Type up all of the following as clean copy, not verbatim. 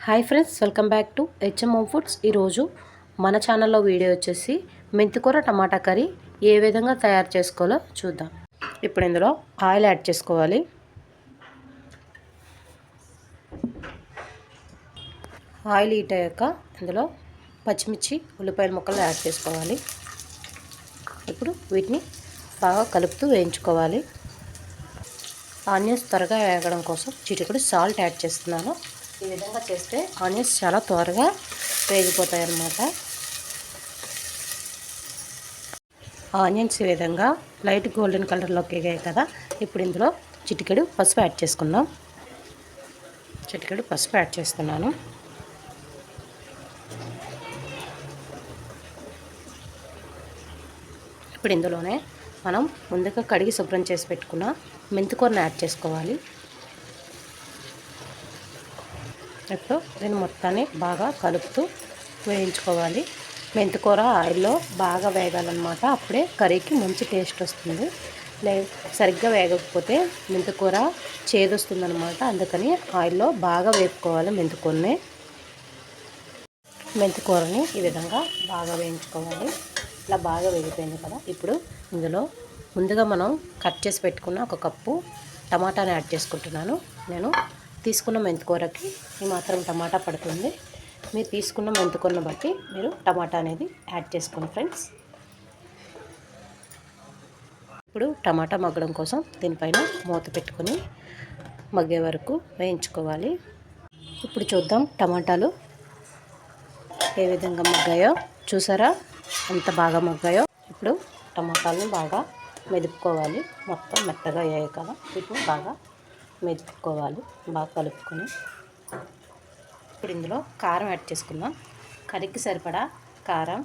Hi friends, welcome back to HM home foods. ఈరోజు మన ఛానల్లో వీడియో వచ్చేసి మెంతికూర టమాటా కర్రీ ఏ విధంగా తయారు చేసుకోవాలో చూద్దాం. ఇప్పుడు ఇందులో ఆయిల్ యాడ్ చేసుకోవాలి. ఆయిల్ హీట్ అయ్యాక ఇందులో పచ్చిమిర్చి ఉల్లిపాయల ముక్కలు యాడ్ చేసుకోవాలి. ఇప్పుడు వీటిని బాగా కలుపుతూ వేయించుకోవాలి. ఆనియన్స్ త్వరగా వేగడం కోసం చిటికెడు సాల్ట్ యాడ్ చేస్తున్నాను. ఈ విధంగా చేస్తే ఆనియన్స్ చాలా త్వరగా వేగిపోతాయి అన్నమాట. ఆనియన్స్ ఈ విధంగా లైట్ గోల్డెన్ కలర్లోకి ఎగాయి కదా. ఇప్పుడు ఇందులో చిటికెడు పసుపు యాడ్ చేసుకుందాం. చిటికెడు పసుపు యాడ్ చేస్తున్నాను. ఇప్పుడు ఇందులోనే మనం ముందుగా కడిగి శుభ్రం చేసి పెట్టుకున్న మెంతికూరను యాడ్ చేసుకోవాలి. ఇప్పుడు దీన్ని మొత్తాన్ని బాగా కలుపుతూ వేయించుకోవాలి. మెంతికూర ఆయిల్లో బాగా వేగాలన్నమాట. అప్పుడే కర్రీకి మంచి టేస్ట్ వస్తుంది. సరిగ్గా వేగకపోతే మెంతికూర చేదు వస్తుందన్నమాట. అందుకని ఆయిల్లో బాగా వేపుకోవాలి. మెంతికూరని ఈ విధంగా బాగా వేయించుకోవాలి. ఇలా బాగా వేగిపోయింది కదా. ఇప్పుడు ఇందులో ముందుగా మనం కట్ చేసి పెట్టుకున్న ఒక కప్పు టమాటాని యాడ్ చేసుకుంటున్నాను. నేను తీసుకున్న మెంతికూరకి ఈ మాత్రం టమాటా పడుతుంది. మీరు తీసుకున్న మెంతికూరను బట్టి మీరు టమాటా అనేది యాడ్ చేసుకోండి ఫ్రెండ్స్. ఇప్పుడు టమాటా మగ్గడం కోసం దీనిపైన మూత పెట్టుకొని మగ్గే వరకు వేయించుకోవాలి. ఇప్పుడు చూద్దాం టమాటాలు ఏ విధంగా మగ్గాయో. చూసారా ఎంత బాగా మగ్గాయో. ఇప్పుడు టమాటాలను బాగా మెదుపుకోవాలి. మొత్తం మెత్తగా అయ్యాయి కదా. ఇప్పుడు బాగా మెదుపుకోవాలి. బాగా కలుపుకొని ఇప్పుడు ఇందులో కారం యాడ్ చేసుకుందాం. కర్రీకి సరిపడా కారం,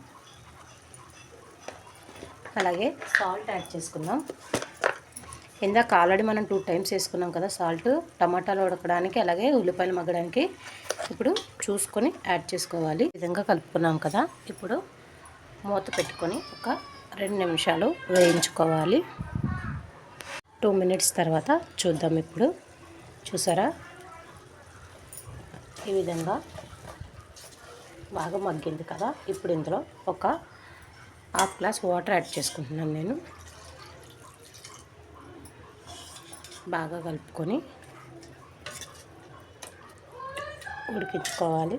అలాగే సాల్ట్ యాడ్ చేసుకుందాం. ఇందాక ఆల్రెడీ మనం 2 టైమ్స్ వేసుకున్నాం కదా సాల్ట్, టమాటాలు ఉడకడానికి అలాగే ఉల్లిపాయలు మగ్గడానికి. ఇప్పుడు చూసుకొని యాడ్ చేసుకోవాలి. ఈ విధంగా కలుపుకున్నాం కదా. ఇప్పుడు మూత పెట్టుకొని ఒక 2 నిమిషాలు వేయించుకోవాలి. 2 మినిట్స్ తర్వాత చూద్దాం. ఇప్పుడు చూసారా ఈ విధంగా బాగా మగ్గింది కదా. ఇప్పుడు ఇందులో ఒక హాఫ్ గ్లాస్ వాటర్ యాడ్ చేసుకుంటున్నాను నేను. బాగా కలుపుకొని ఉడికించుకోవాలి.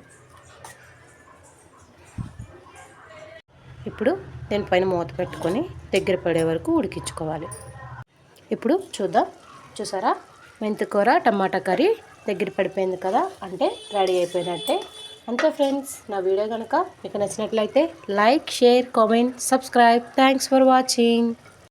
ఇప్పుడు దీనిపైన మూత పెట్టుకొని దగ్గర పడే వరకు ఉడికించుకోవాలి. ఇప్పుడు చూద్దాం. చూసారా మెంతికూర టమాటా కర్రీ దగ్గర పడిపోయింది కదా. అంటే రెడీ అయిపోయినట్టే. అంతే ఫ్రెండ్స్. నా వీడియో కనుక మీకు నచ్చినట్లయితే like, share, comment, subscribe. Thanks for watching.